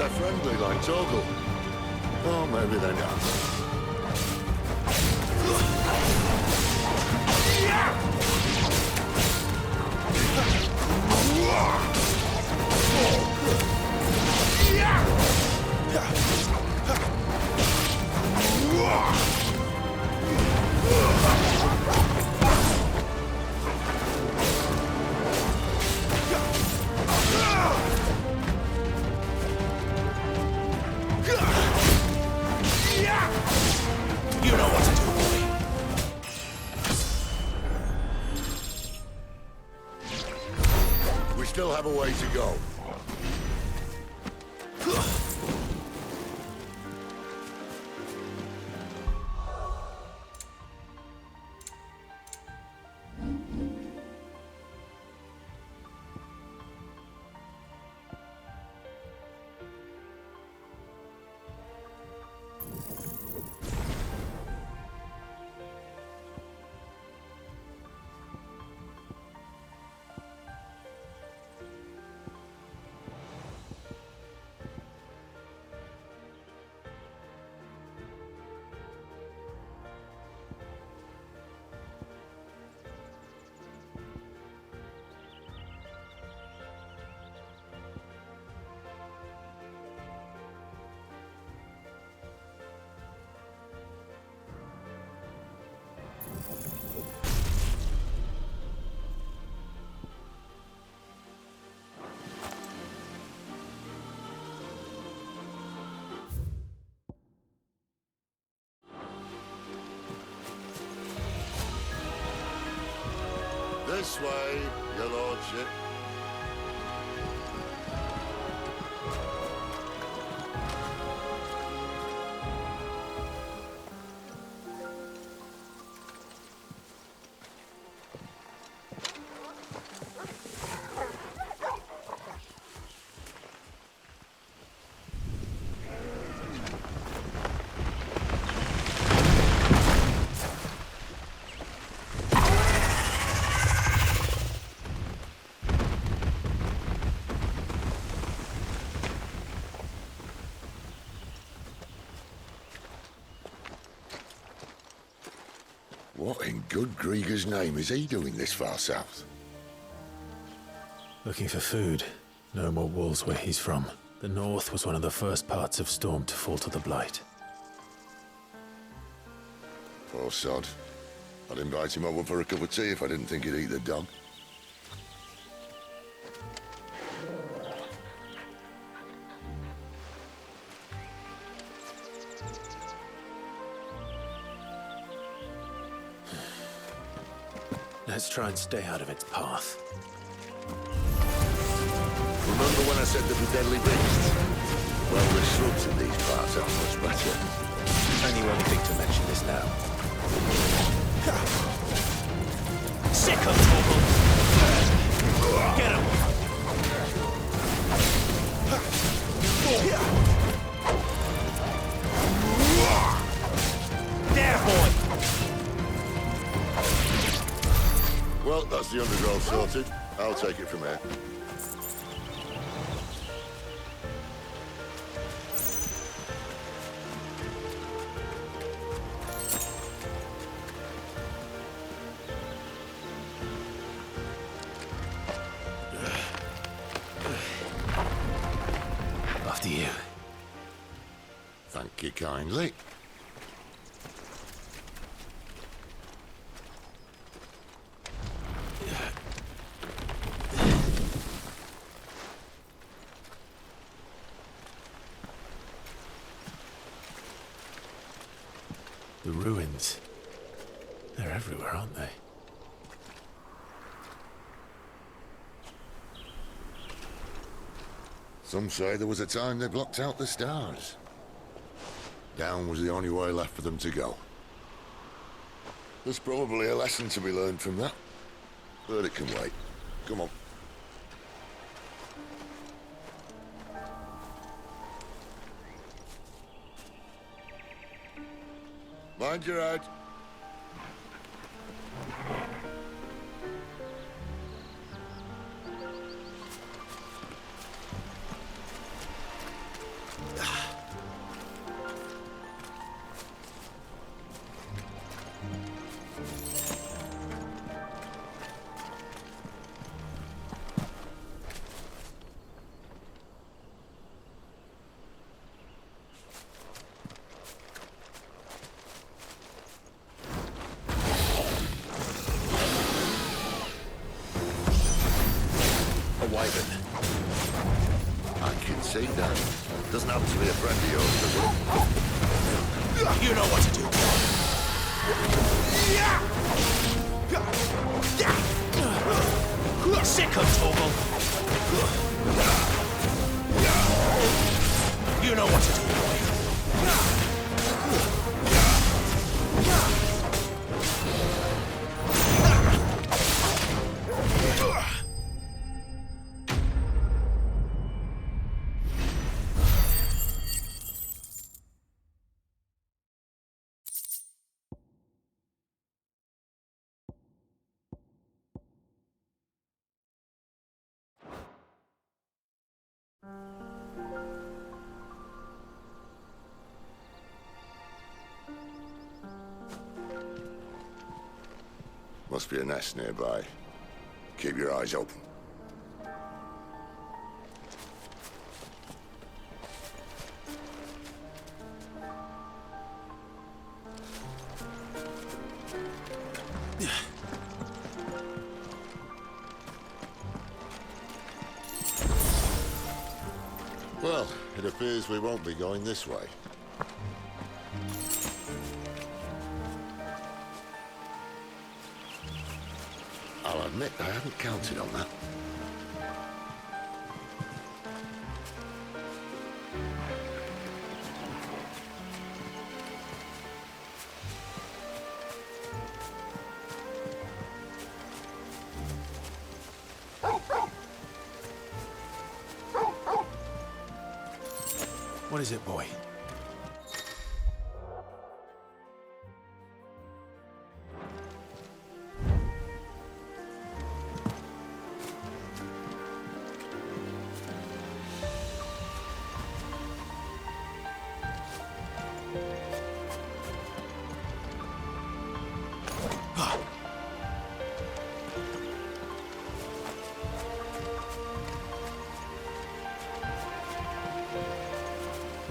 they're friendly like Torgal. Oh, maybe they're not. You know what to do, boy. We still have a way to go. This way, your lordship. What in good Grieger's name is he doing this far south? Looking for food. No more wolves where he's from. The north was one of the first parts of Storm to fall to the Blight. Poor sod. I'd invite him over for a cup of tea if I didn't think he'd eat the dog. Let's try and stay out of its path. Remember when I said there'd be deadly beasts? Well, the shrubs in these parts are much better. And you only think to mention this now. Sick of Torgal. Get him. There, boy. Well, that's the undergrowth sorted. I'll take it from here. After you. Thank you kindly. The ruins. They're everywhere, aren't they? Some say there was a time they blocked out the stars. Down was the only way left for them to go. There's probably a lesson to be learned from that. But it can wait. Come on. Mind your head. wyvern. I can see that. Doesn't happen to be a friend of yours, does it? You know what to do. Sick of Toggle. You know what to do, boy. Must be a nest nearby. Keep your eyes open. Well, it appears we won't be going this way. I'll admit I hadn't counted on that. What is it, boy?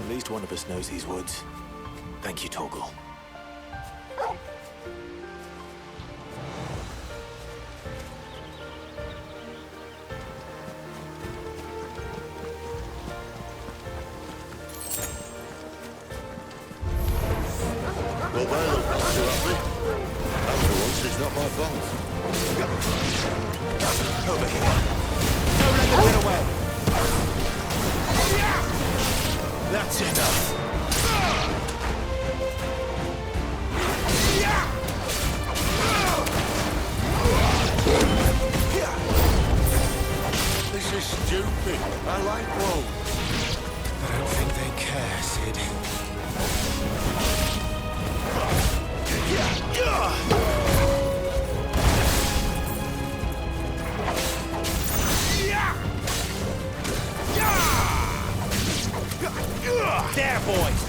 At least one of us knows these woods. Thank you, Toggle. Well, they look not too happy. And for once, it's not my fault. Over here. Don't let them get away. That's enough. This is stupid. I like wool. I don't think they care, Sid. There, boys!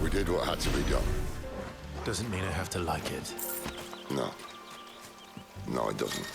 We did what had to be done. Doesn't mean I have to like it. No. No, it doesn't.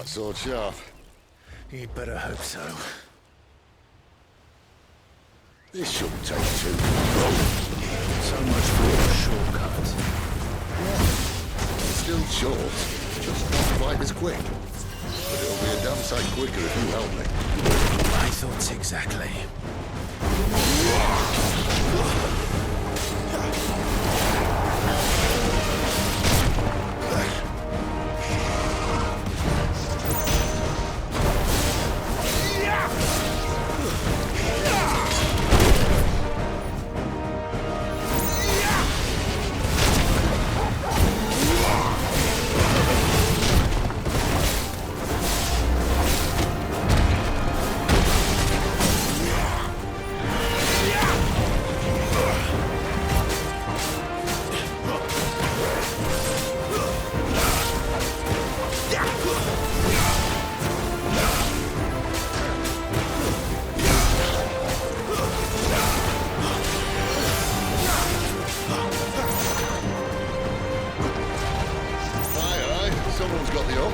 Sword sharp. You'd better hope so. This shouldn't take too long. So much for a shortcut. It's still short, just not quite as quick. But it'll be a damn sight quicker if you help me. My thoughts exactly. Someone's got the up.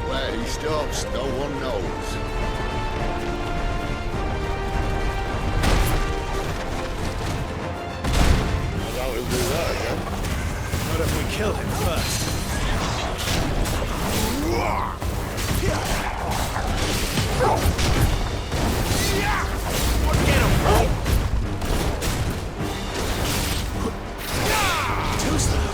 Where he stops, no one knows. I doubt he'll do that again. Not if we kill him first. Get him, bro! Too slow.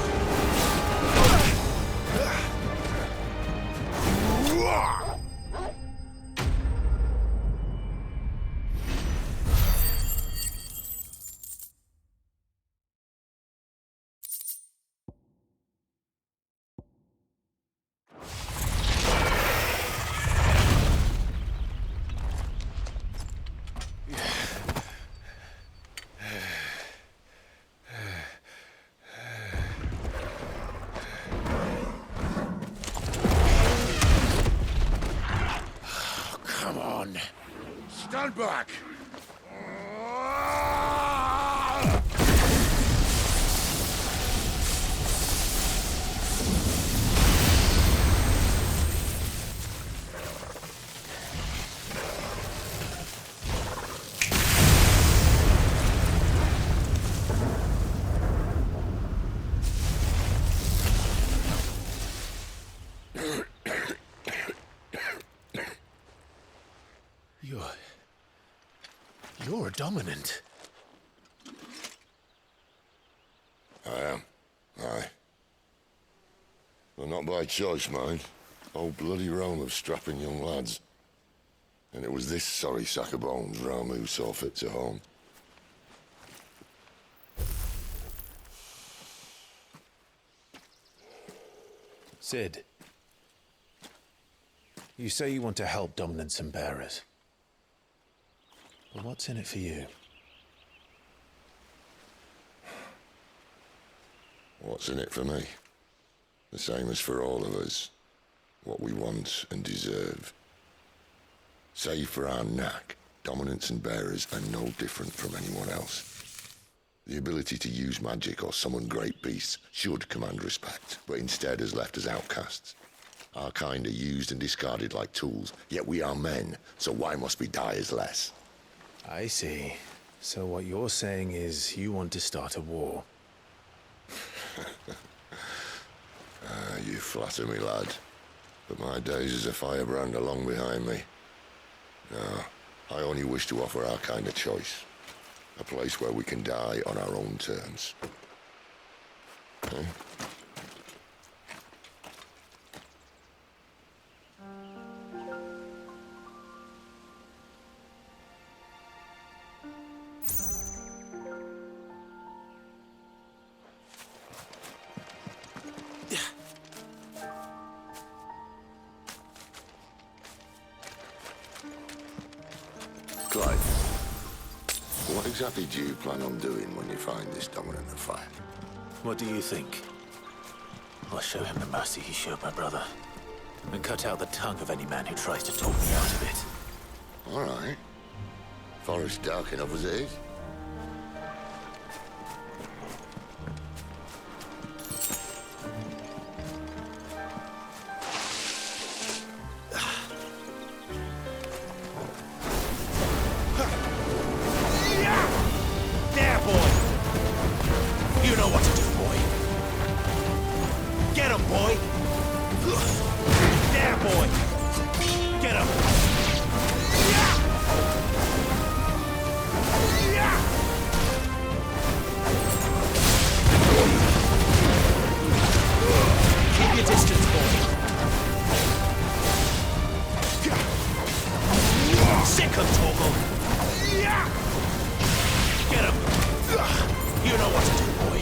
Stand back! You're a dominant. I am. Aye. But not by choice, mind. Whole bloody realm of strapping young lads. And it was this sorry sack of bones Rama who saw fit to home. Sid, you say you want to help dominants and bearers. But what's in it for you? What's in it for me? The same as for all of us. What we want and deserve. Save for our knack, dominants and bearers are no different from anyone else. The ability to use magic or summon great beasts should command respect, but instead has left us outcasts. Our kind are used and discarded like tools, yet we are men, so why must we die as less? I see. So what you're saying is you want to start a war. You flatter me, lad. But my days as a firebrand are long behind me. No, I only wish to offer our kind of choice. A place where we can die on our own terms. Huh? Clyde, what exactly do you plan on doing when you find this dominant of fire? What do you think? I'll show him the mercy he showed my brother. And cut out the tongue of any man who tries to talk me out of it. All right. Forest dark enough as it is. boy! Get him! Keep your distance, boy! Sick of Torgal! Get him! You know what to do, boy.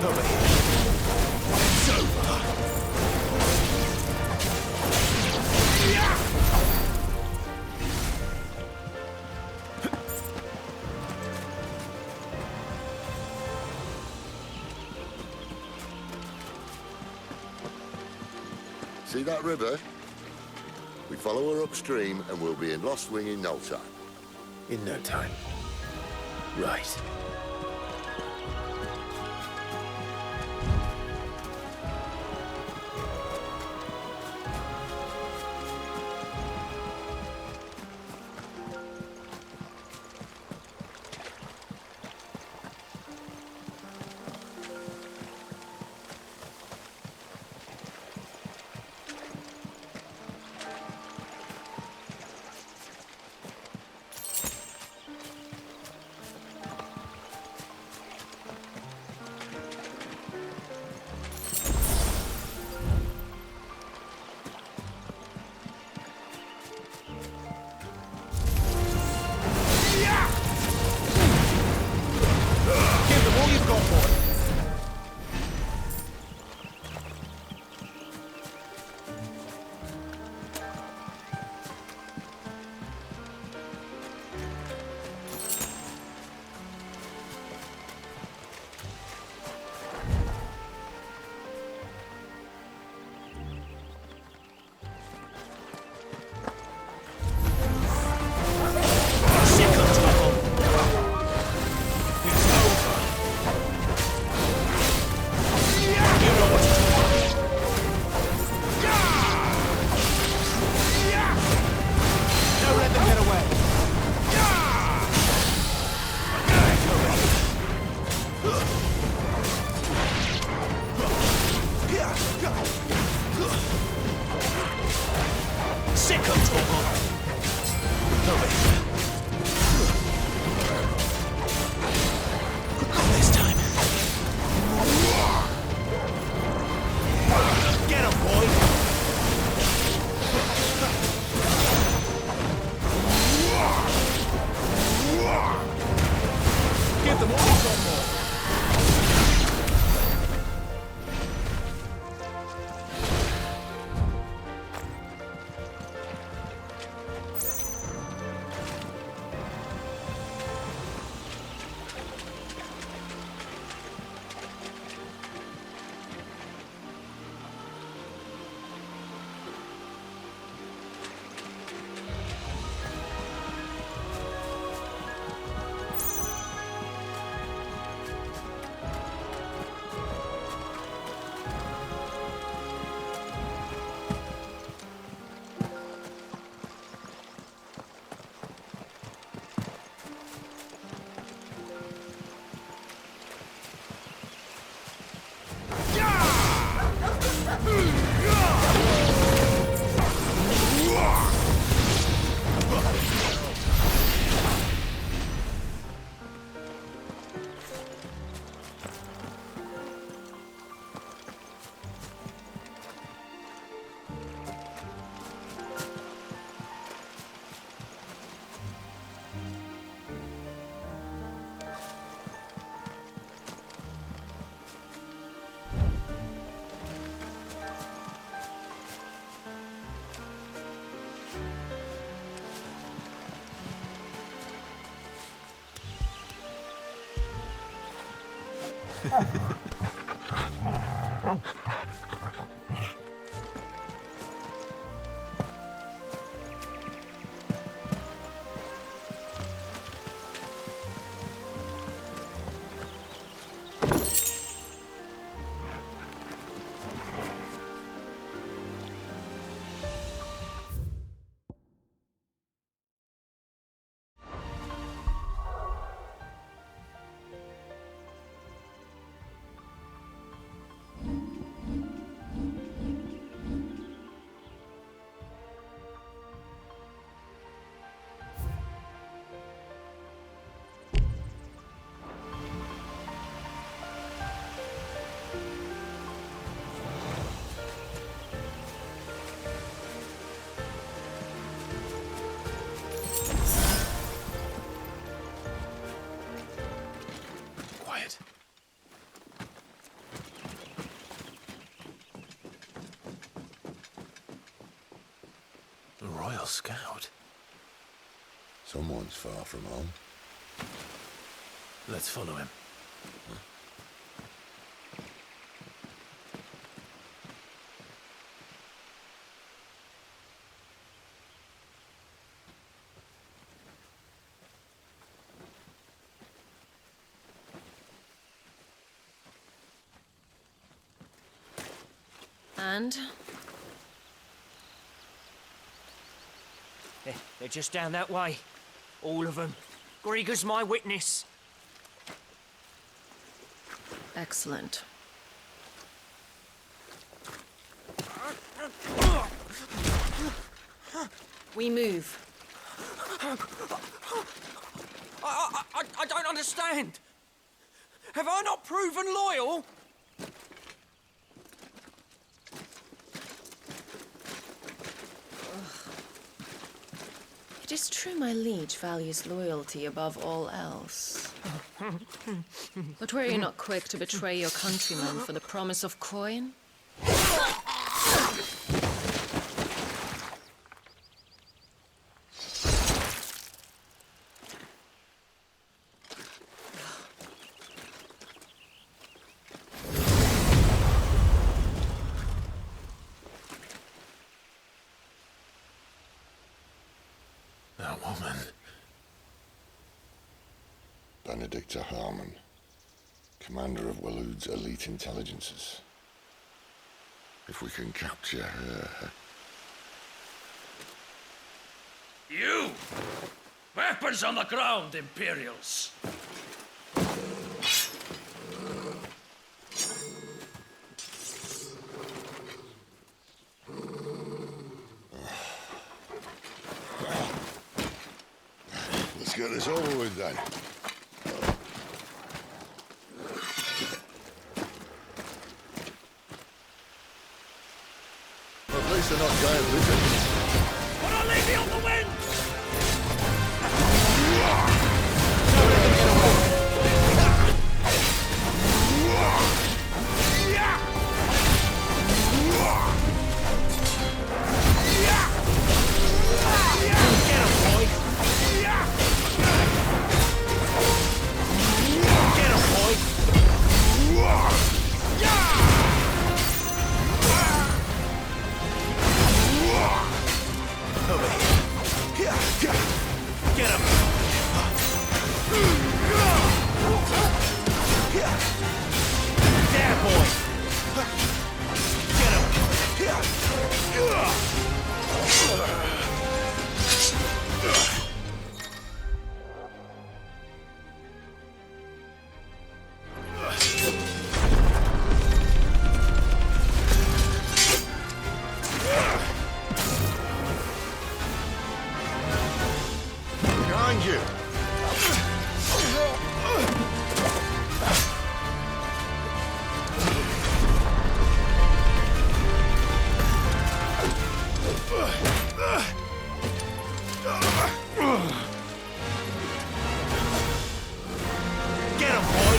Over here. It's over. See that river? We follow her upstream and we'll be in Lostwing in no time. In no time. Right. Give them all you've got, boy. Sick of trouble. It's over. You know what to do. Don't let them get away. Sick of trouble. Over here. Not this time. Get him, boy! Give them all you've got, boy! scout. Someone's far from home. Let's follow him. And? They're just down that way. All of them. Grieger's my witness. Excellent. We move. I don't understand. Have I not proven loyal? It is true my liege values loyalty above all else. But were you not quick to betray your countrymen for the promise of coin? That woman. Benedicta Harmon, commander of Walood's elite intelligences. If we can capture her... You! Weapons on the ground, Imperials! Let's get this over with then. At least they're not giant lizards. But I'll leave you on the wind! Behind you! Get him, boy!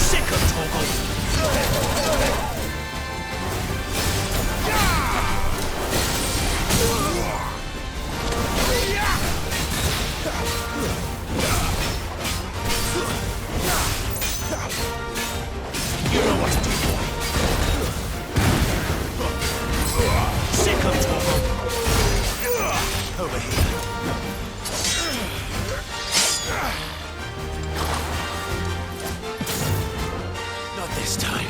Sick of Togo! You know what to do, boy. Sick of Togo! Over here. Not this time.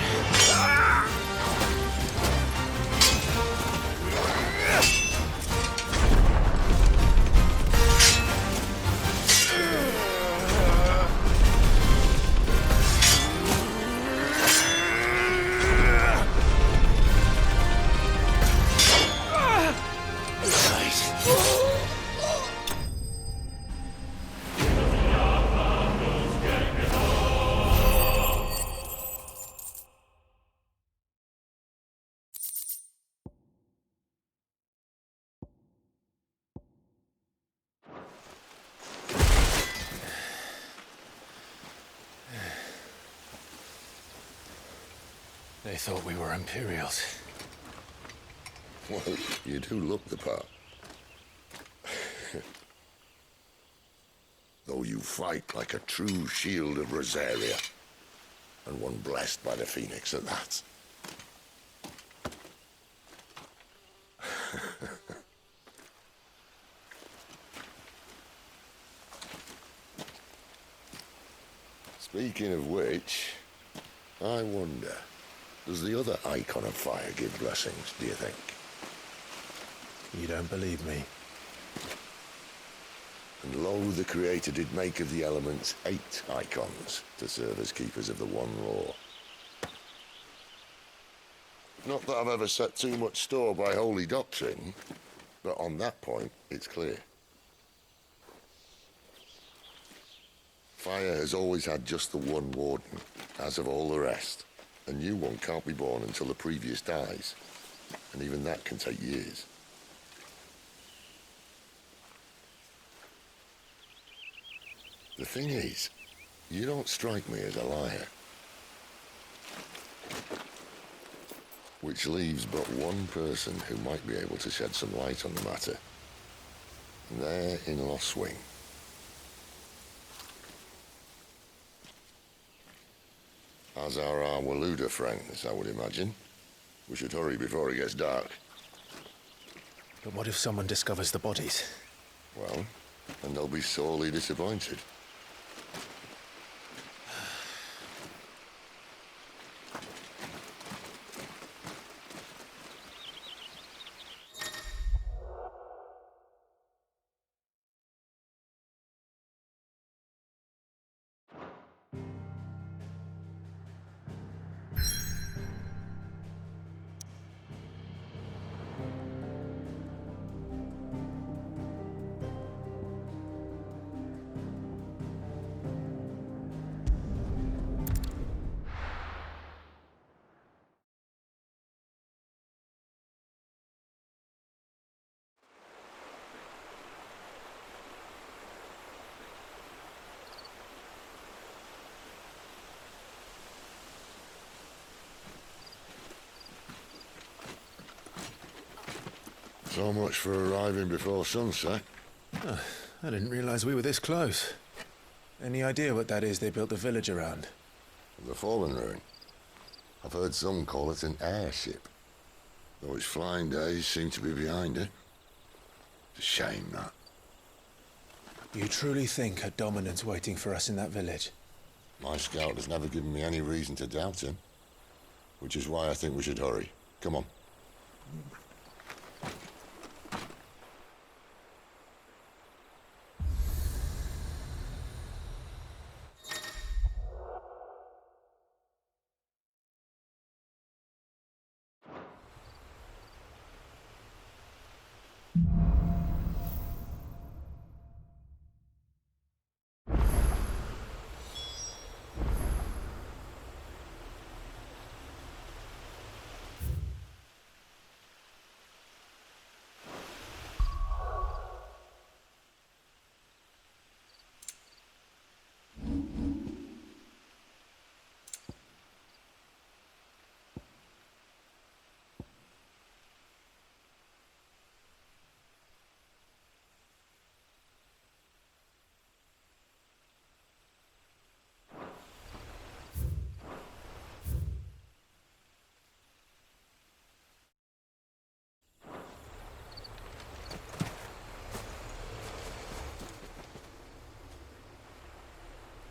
They thought we were Imperials. Well, you do look the part. Though you fight like a true shield of Rosaria. And one blessed by the Phoenix at that. Speaking of which, I wonder, does the other icon of fire give blessings, do you think? You don't believe me? And lo, the Creator did make of the elements 8 icons to serve as keepers of the one law. Not that I've ever set too much store by holy doctrine, but on that point, it's clear. Fire has always had just the one warden, as of all the rest. A new one can't be born until the previous dies, and even that can take years. The thing is, you don't strike me as a liar. Which leaves but one person who might be able to shed some light on the matter. And they're in Lostwing. As are our Waluda friends, I would imagine. We should hurry before it gets dark. But what if someone discovers the bodies? Well, and they'll be sorely disappointed. So much for arriving before sunset. Oh, I didn't realize we were this close. Any idea what that is they built the village around? The Fallen Ruin. I've heard some call it an airship. Though its flying days seem to be behind it. It's a shame, that. You truly think a dominant's waiting for us in that village? My scout has never given me any reason to doubt him. Which is why I think we should hurry. Come on.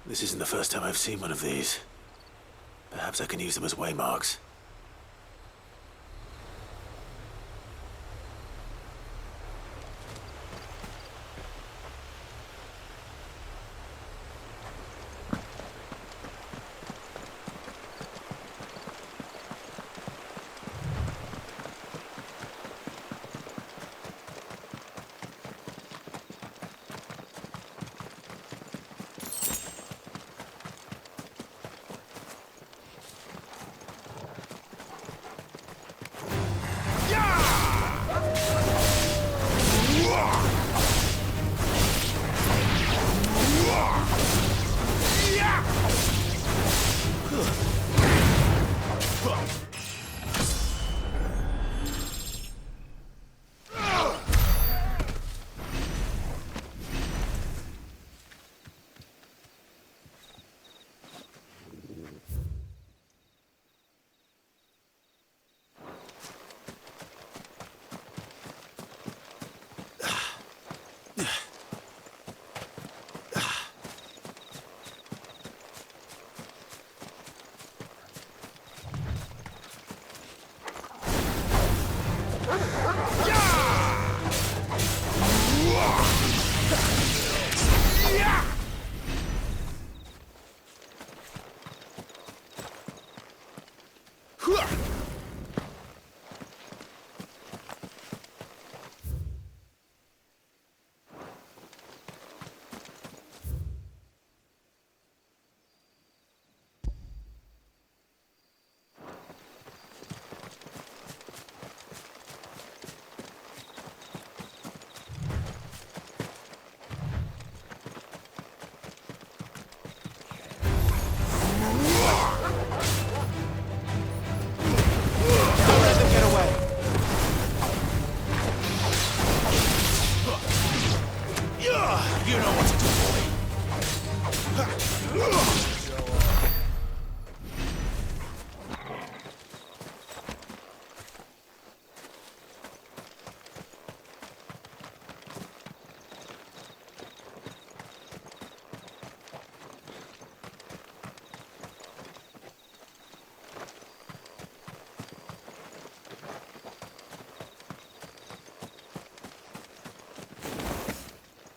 This isn't the first time I've seen one of these. Perhaps I can use them as waymarks.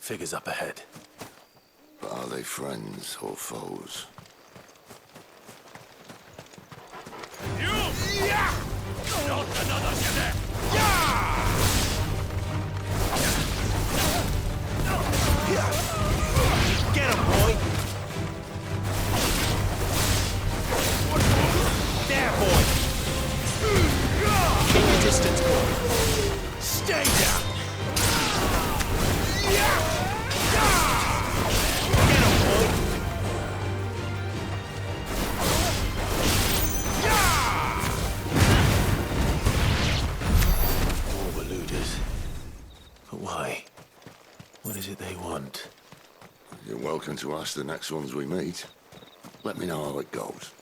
Figures up ahead. But are they friends or foes? Not another cadet! Yeah! Get him, boy! There, boy! Keep your distance, boy. Stay down! Get him, boy! All the looters. But why? What is it they want? You're welcome to ask the next ones we meet. Let me know how it goes.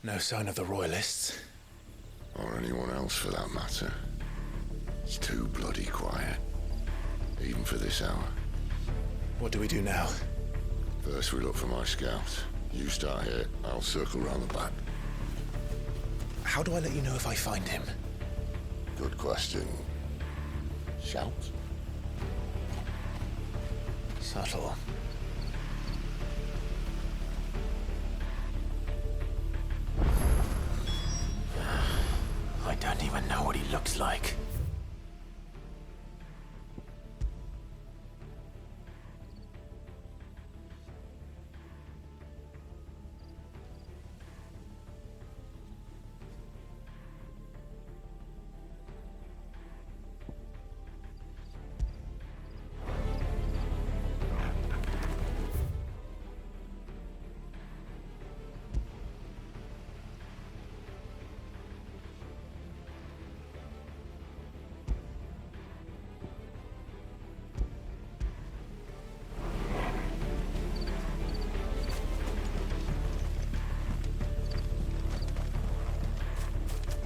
No sign of the Royalists. Or anyone else for that matter. It's too bloody quiet. Even for this hour. What do we do now? First we look for my scouts. You start here, I'll circle round the back. How do I let you know if I find him? Good question. Shout? Subtle. I don't even know what he looks like.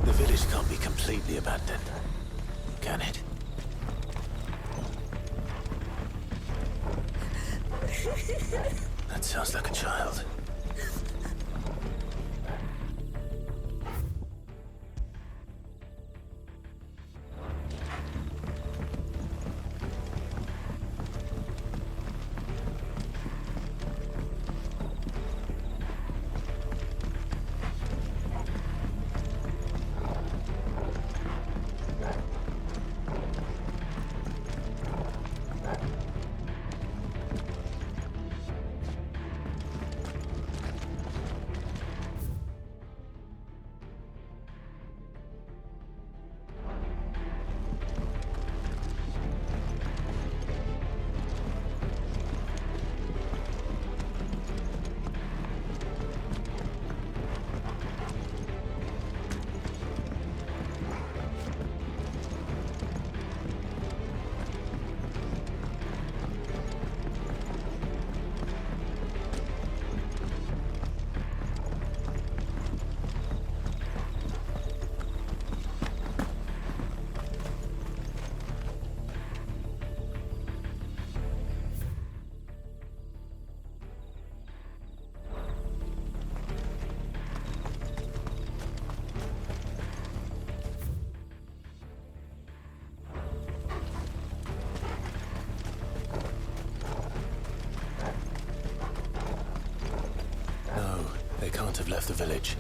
The village can't be completely abandoned, can it? That sounds like a child. They can't have left the village.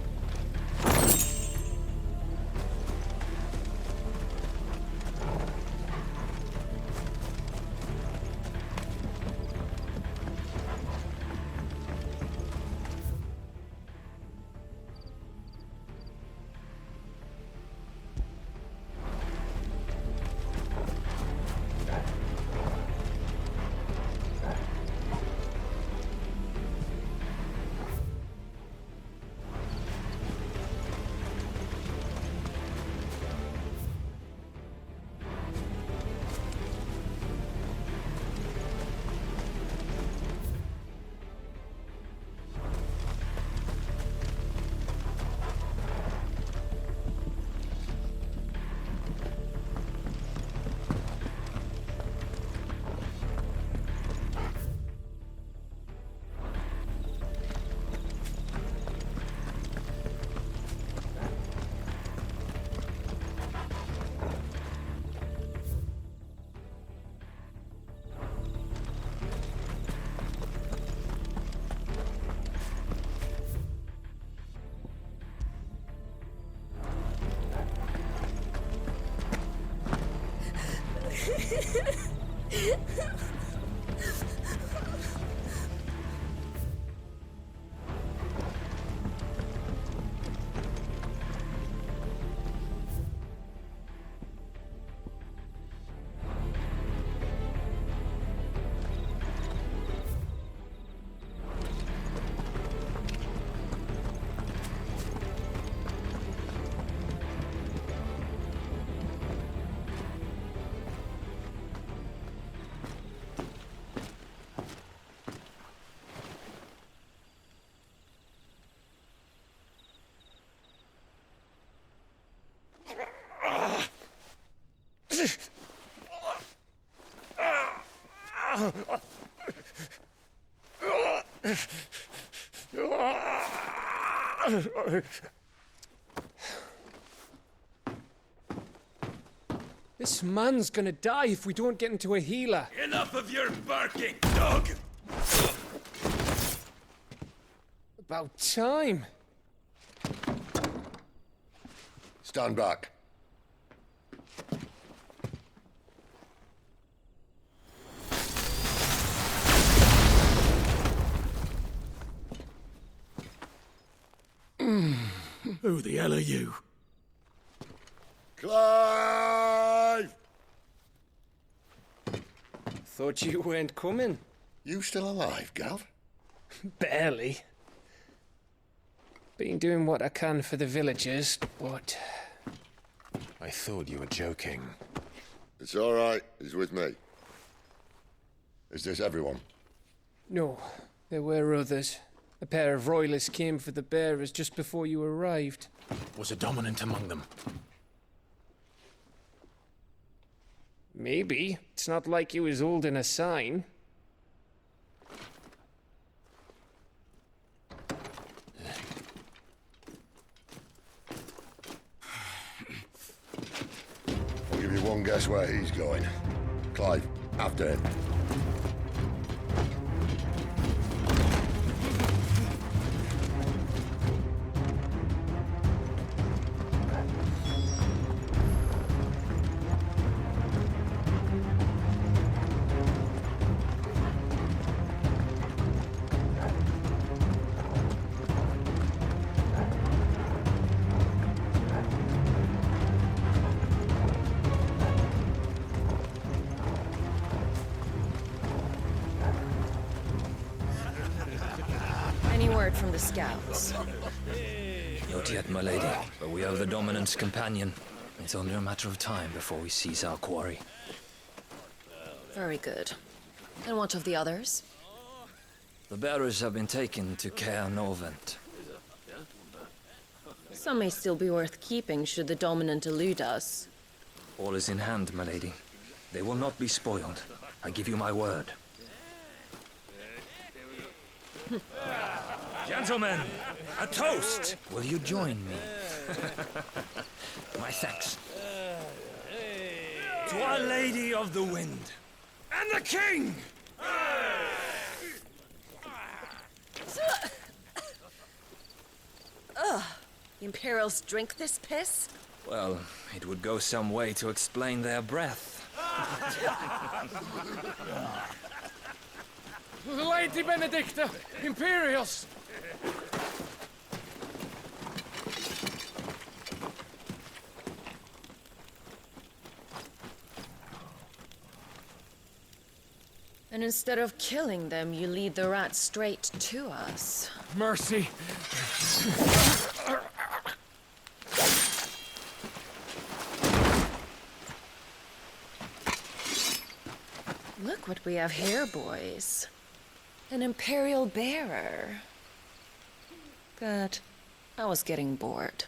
This man's gonna die if we don't get into a healer. Enough of your barking, dog! About time. Stand back. Who the hell are you? Clive! Thought you weren't coming. You still alive, Gav? Barely. Been doing what I can for the villagers, but... I thought you were joking. It's all right. He's with me. Is this everyone? No, there were others. A pair of royalists came for the bearers just before you arrived. Was a dominant among them? Maybe. It's not like he was holding a sign. I'll give you one guess where he's going. Clive, after him. From the scouts. Not yet, my lady, but we have the dominant's companion. It's only a matter of time before we seize our quarry. Very good. And what of the others? The bearers have been taken to Caer Novent. Some may still be worth keeping should the dominant elude us. All is in hand, my lady. They will not be spoiled. I give you my word. Gentlemen, a toast! Will you join me? My thanks. To Our Lady of the Wind and the King! Ugh. The Imperials drink this piss? Well, it would go some way to explain their breath. Lady Benedicta! Imperials! And instead of killing them, you lead the rats straight to us. Mercy! Look what we have here, boys. An Imperial bearer. But I was getting bored.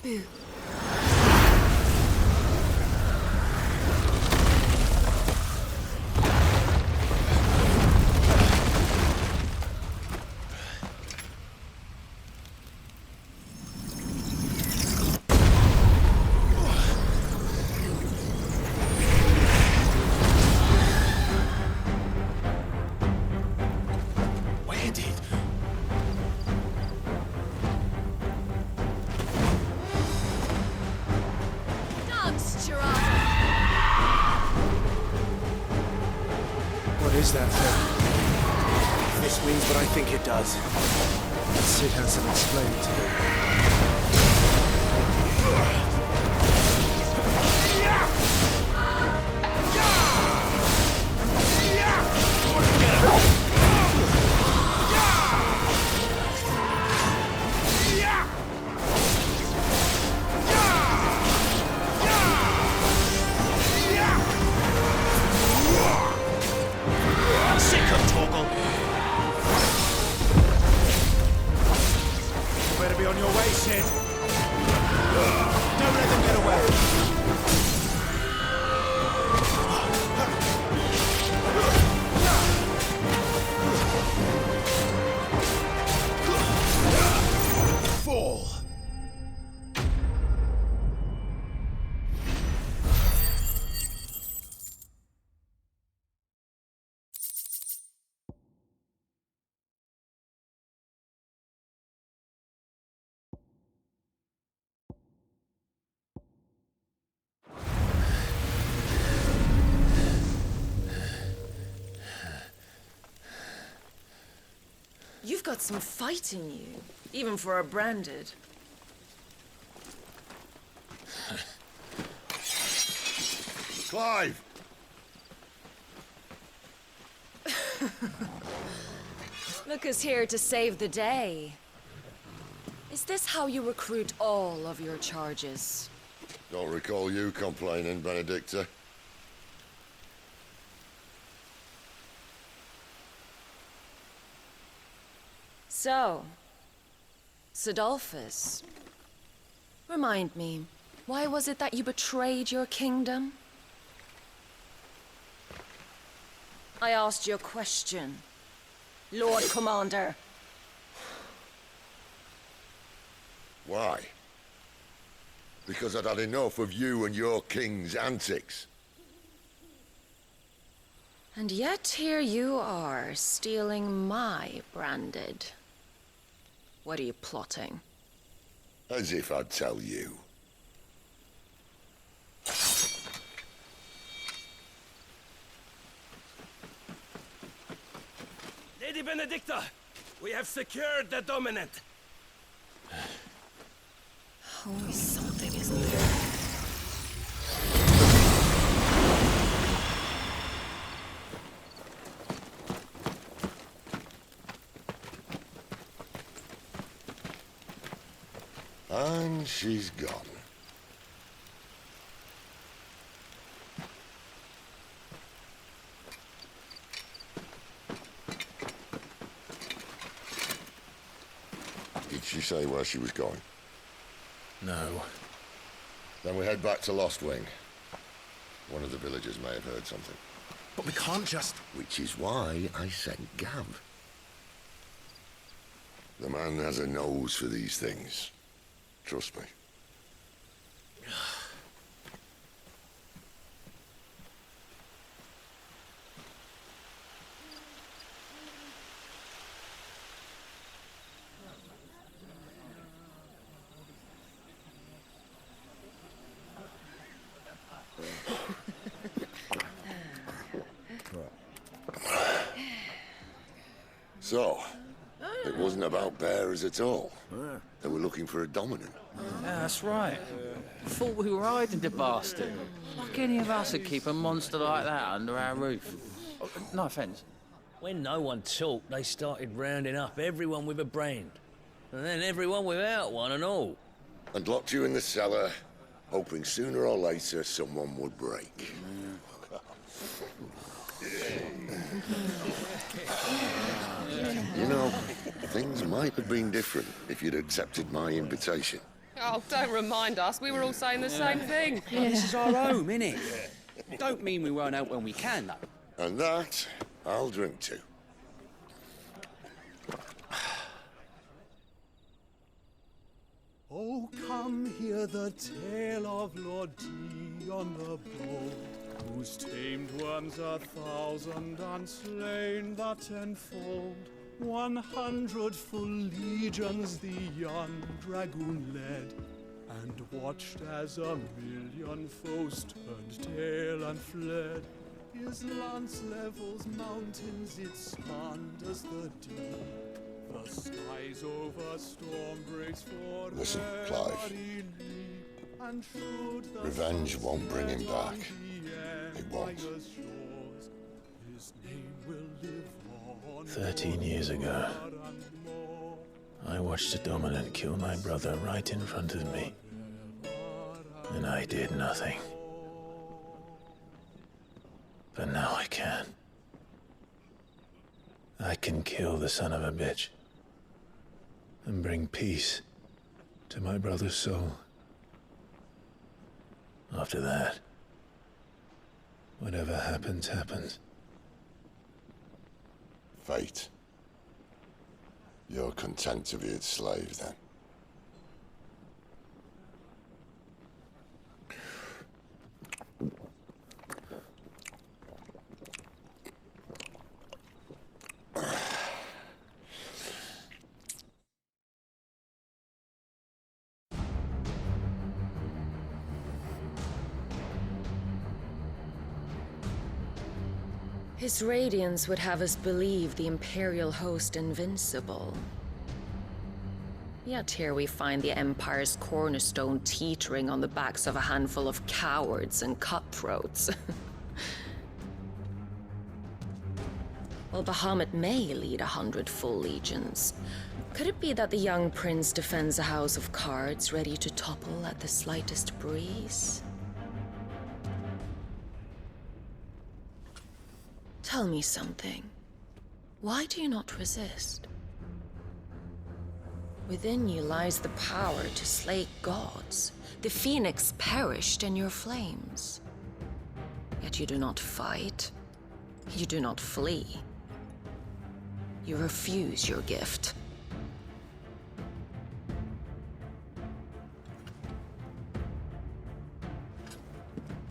Boo. is that thing? This means what I think it does. Sid has to explain it to me. You've got some fight in you, even for a branded. Clive! Look who's here to save the day. Is this how you recruit all of your charges? Don't recall you complaining, Benedicta. So, Sidolphus, remind me, why was it that you betrayed your kingdom? I asked you a question, Lord Commander. Why? Because I'd had enough of you and your king's antics. And yet here you are, stealing my branded. What are you plotting? As if I'd tell you. Lady Benedicta, we have secured the dominant. Always something, isn't there? And she's gone. Did she say where she was going? No. Then we head back to Lostwing. One of the villagers may have heard something. But we can't just... Which is why I sent Gav. The man has a nose for these things. Trust me. So, it wasn't about bearers at all. They were looking for a dominant. Yeah, that's right. Thought we were hiding the bastard. Like any of us would keep a monster like that under our roof. Oh, no offence. When no one talked, they started rounding up everyone with a brand. And then everyone without one and all. And locked you in the cellar, hoping sooner or later someone would break. You know, things might have been different if you'd accepted my invitation. Oh, don't remind us. We were all saying the same thing. Yeah. This is our home, innit? Don't mean we won't out when we can, though. And that, I'll drink to. Oh, come hear the tale of Lord Dion the Bold, whose tamed worms 1,000 and slain the tenfold. 100 full legions the young dragoon led, and watched as 1,000,000 foes turned tail and fled. His lance levels mountains, it spanned the deep. The skies over storm breaks for Listen, Clive. Revenge won't bring him back. It won't. 13 years ago, I watched a dominant kill my brother right in front of me. And I did nothing. But now I can. I can kill the son of a bitch. And bring peace to my brother's soul. After that, whatever happens, happens. Fate. You're content to be its slave, then? His radiance would have us believe the Imperial host invincible. Yet here we find the Empire's cornerstone teetering on the backs of a handful of cowards and cutthroats. While Bahamut may lead 100 full legions, could it be that the young prince defends a house of cards ready to topple at the slightest breeze? Tell me something. Why do you not resist? Within you lies the power to slay gods. The phoenix perished in your flames. Yet you do not fight. You do not flee. You refuse your gift.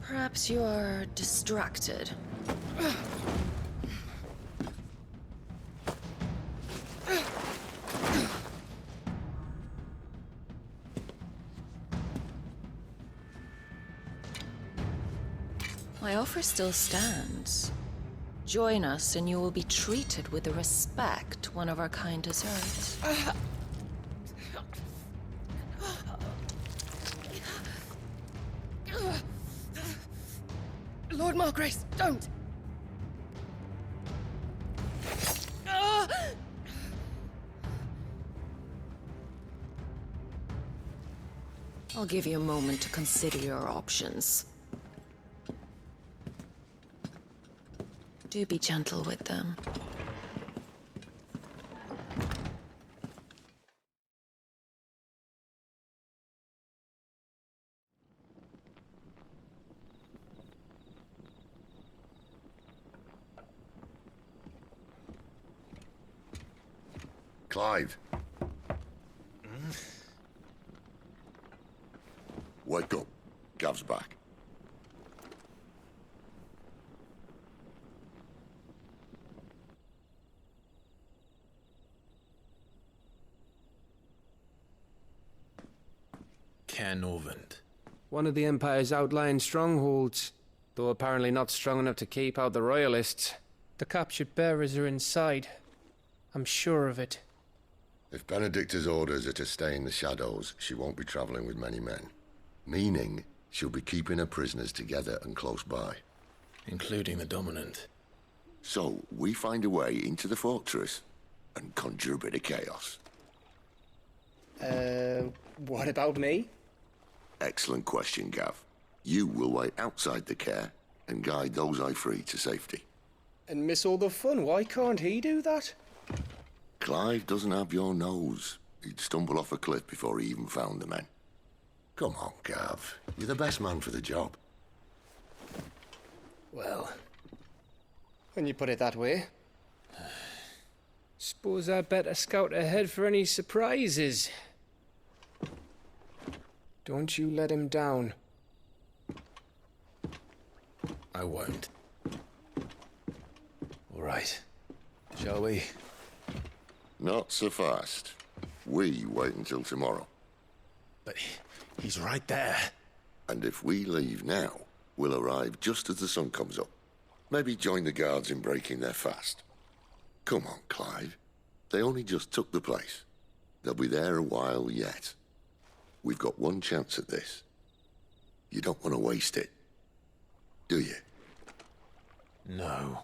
Perhaps you are distracted. My offer still stands. Join us and you will be treated with the respect one of our kind deserves. Lord Margrace, don't! I'll give you a moment to consider your options. Do be gentle with them. Clive. Wake up. Gav's back. Norvent. One of the Empire's outlying strongholds, though apparently not strong enough to keep out the Royalists. The captured bearers are inside. I'm sure of it. If Benedicta's orders are to stay in the shadows, she won't be traveling with many men. Meaning, she'll be keeping her prisoners together and close by. Including the Dominant. So, we find a way into the fortress and conjure a bit of chaos. What about me? Excellent question, Gav. You will wait outside the care and guide those I free to safety. And miss all the fun. Why can't he do that? Clive doesn't have your nose. He'd stumble off a cliff before he even found the men. Come on, Gav. You're the best man for the job. Well, when you put it that way. Suppose I'd better scout ahead for any surprises. Don't you let him down. I won't. All right. Shall we? Not so fast. We wait until tomorrow. But he's right there. And if we leave now, we'll arrive just as the sun comes up. Maybe join the guards in breaking their fast. Come on, Clive. They only just took the place. They'll be there a while yet. We've got one chance at this. You don't want to waste it, do you? No.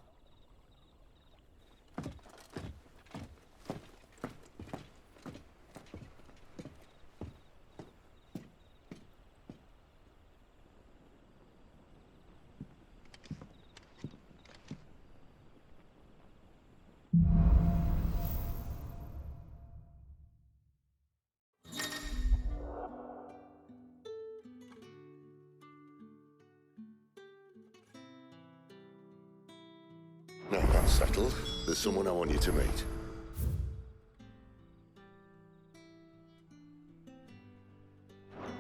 Now that's settled. There's someone I want you to meet.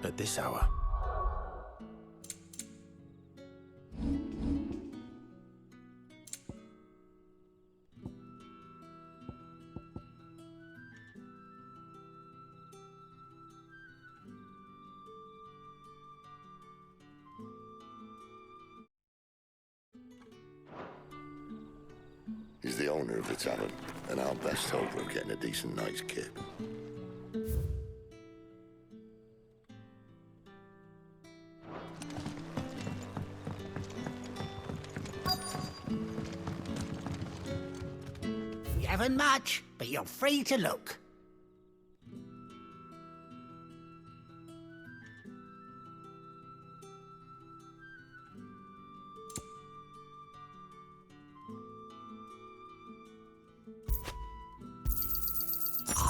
At this hour? He's the owner of the tavern, and our best hope of getting a decent night's kip. You haven't much, but you're free to look.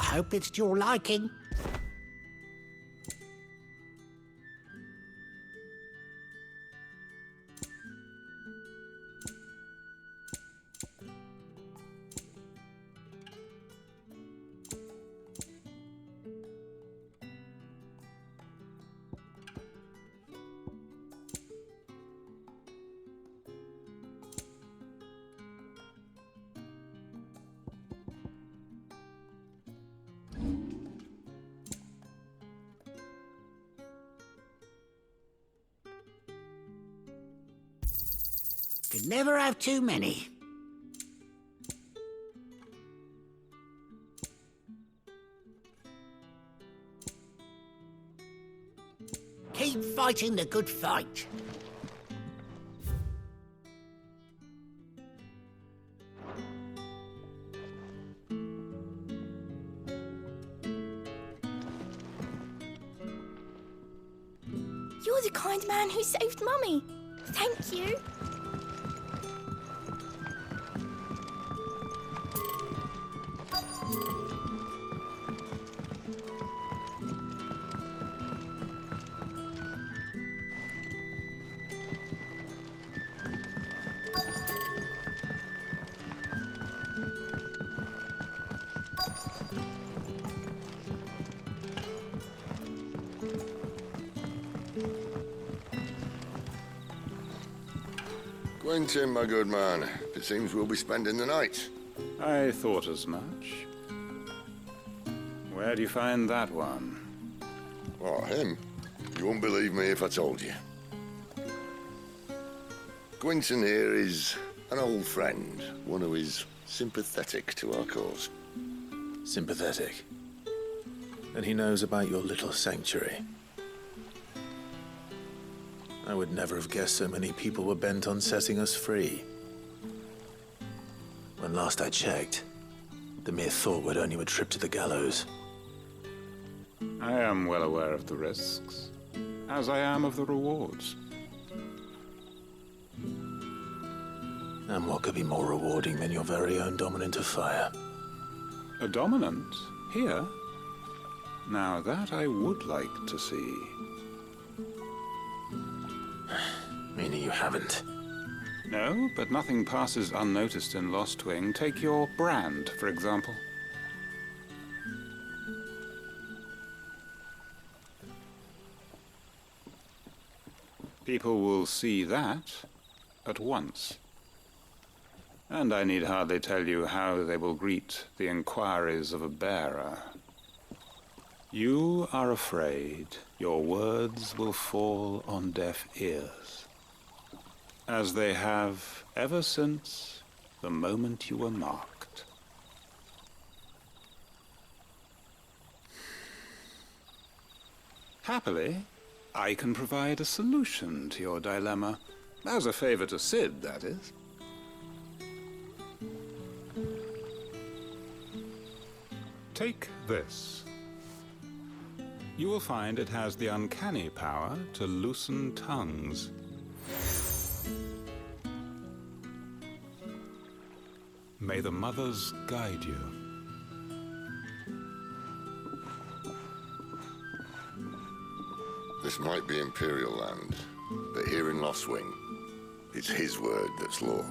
I hope it's to your liking. Could never have too many. Keep fighting the good fight. You're the kind man who saved Mummy. Thank you. Quentin, my good man. It seems we'll be spending the night. I thought as much. Where do you find that one? Oh, him? You wouldn't believe me if I told you. Quentin here is an old friend, one who is sympathetic to our cause. Sympathetic. And he knows about your little sanctuary. I would never have guessed so many people were bent on setting us free. When last I checked, the mere thought would earn you a trip to the gallows. I am well aware of the risks, as I am of the rewards. And what could be more rewarding than your very own dominant of fire? A dominant? Here? Now that I would like to see. Meaning you haven't? No, but nothing passes unnoticed in Lostwing. Take your brand, for example. People will see that at once. And I need hardly tell you how they will greet the inquiries of a bearer. You are afraid your words will fall on deaf ears, as they have ever since the moment you were marked. Happily, I can provide a solution to your dilemma. As a favor to Sid, that is. Take this. You will find it has the uncanny power to loosen tongues. May the mothers guide you. This might be Imperial land, but here in Lostwing, it's his word that's law.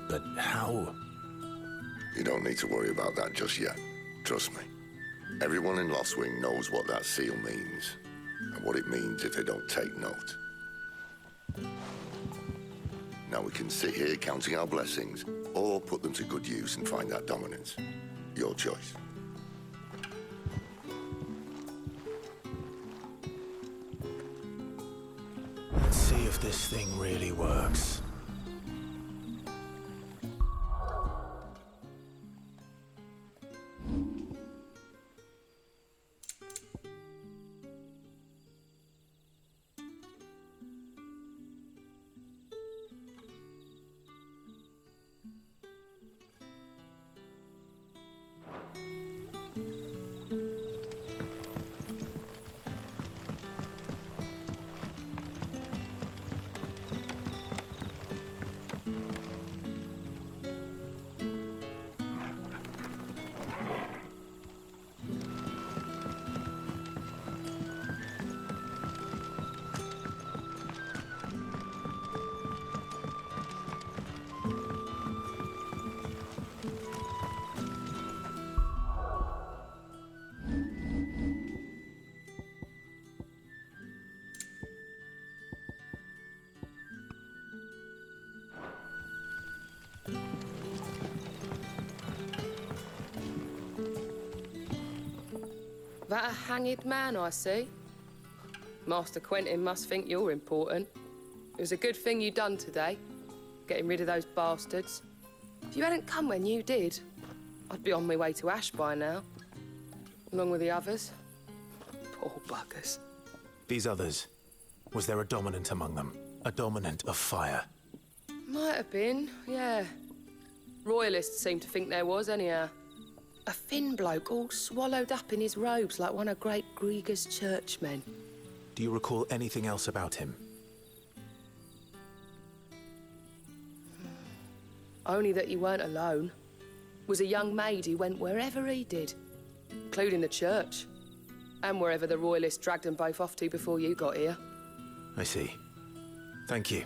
But how? You don't need to worry about that just yet. Trust me. Everyone in Lostwing knows what that seal means, and what it means if they don't take note. Now we can sit here counting our blessings, or put them to good use and find that dominance. Your choice. Let's see if this thing really works. That a hanged man I see? Master Quentin must think you're important. It was a good thing you done today, getting rid of those bastards. If you hadn't come when you did, I'd be on my way to Ash by now, along with the others. Poor buggers. These others, was there a dominant among them? A dominant of fire? Might have been, yeah. Royalists seem to think there was, anyhow. A thin bloke all swallowed up in his robes like one of Great Grieger's churchmen. Do you recall anything else about him? Only that he weren't alone. Was a young maid who went wherever he did, including the church, and wherever the Royalists dragged them both off to before you got here. I see. Thank you.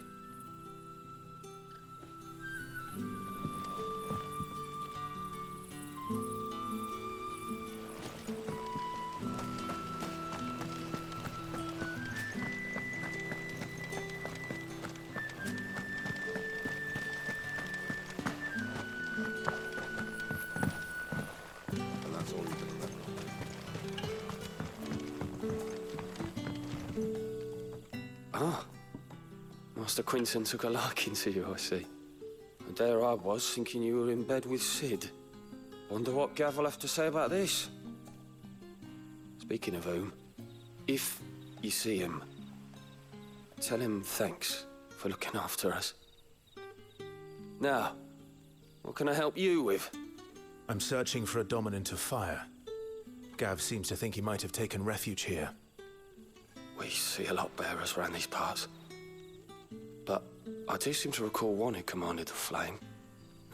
Master Quinton took a liking to you, I see. And there I was, thinking you were in bed with Sid. Wonder what Gav will have to say about this. Speaking of whom, if you see him, tell him thanks for looking after us. Now, what can I help you with? I'm searching for a dominant of fire. Gav seems to think he might have taken refuge here. We see a lot bearers around these parts. But I do seem to recall one who commanded the flame.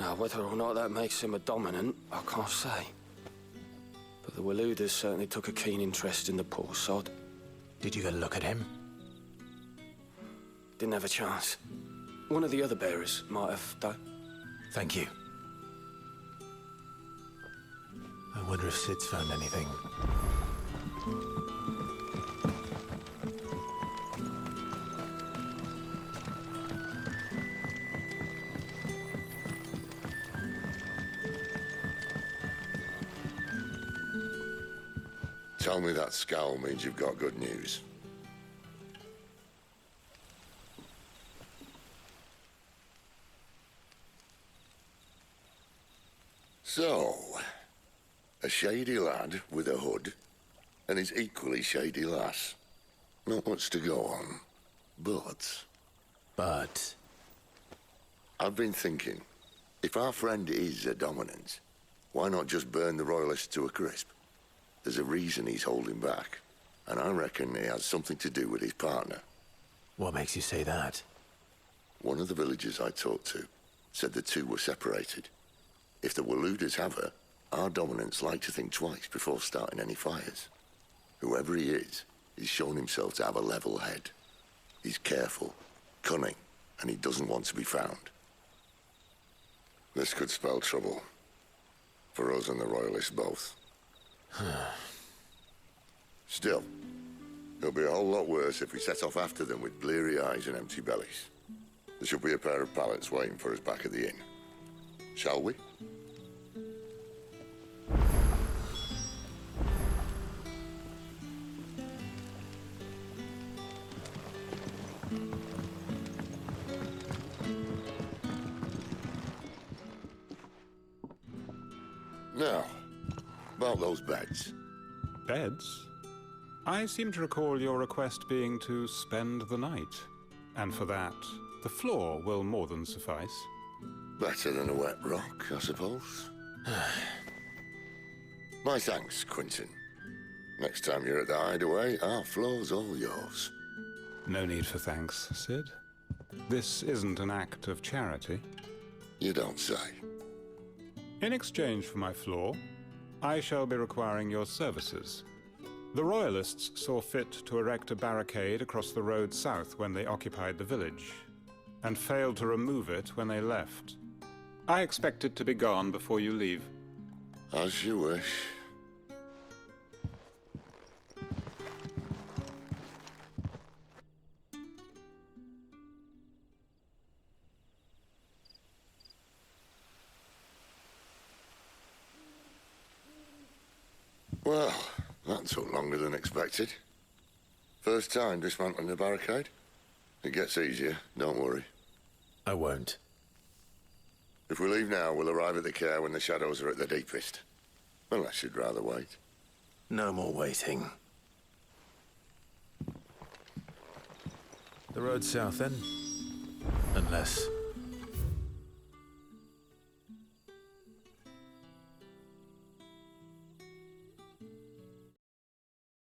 Now, whether or not that makes him a dominant, I can't say. But the Waluders certainly took a keen interest in the poor sod. Did you get a look at him? Didn't have a chance. One of the other bearers might have done. Thank you. I wonder if Sid's found anything. Tell me that scowl means you've got good news. So, a shady lad with a hood and his equally shady lass. Not much to go on, but... But... I've been thinking, if our friend is a dominant, why not just burn the royalists to a crisp? There's a reason he's holding back, and I reckon it has something to do with his partner. What makes you say that? One of the villagers I talked to said the two were separated. If the Waluders have her, our dominants like to think twice before starting any fires. Whoever he is, he's shown himself to have a level head. He's careful, cunning, and he doesn't want to be found. This could spell trouble. For us and the Royalists both. Still, it'll be a whole lot worse if we set off after them with bleary eyes and empty bellies. There should be a pair of pallets waiting for us back at the inn. Shall we? Now, about those beds. Beds? I seem to recall your request being to spend the night. And for that, the floor will more than suffice. Better than a wet rock, I suppose. My thanks, Quentin. Next time you're at the hideaway, our floor's all yours. No need for thanks, Sid. This isn't an act of charity. You don't say. In exchange for my floor, I shall be requiring your services. The Royalists saw fit to erect a barricade across the road south when they occupied the village, and failed to remove it when they left. I expect it to be gone before you leave. As you wish. Well, that took longer than expected. First time dismantling the barricade? It gets easier, don't worry. I won't. If we leave now, we'll arrive at the care when the shadows are at their deepest. Unless you'd rather wait. No more waiting. The road south, then? Unless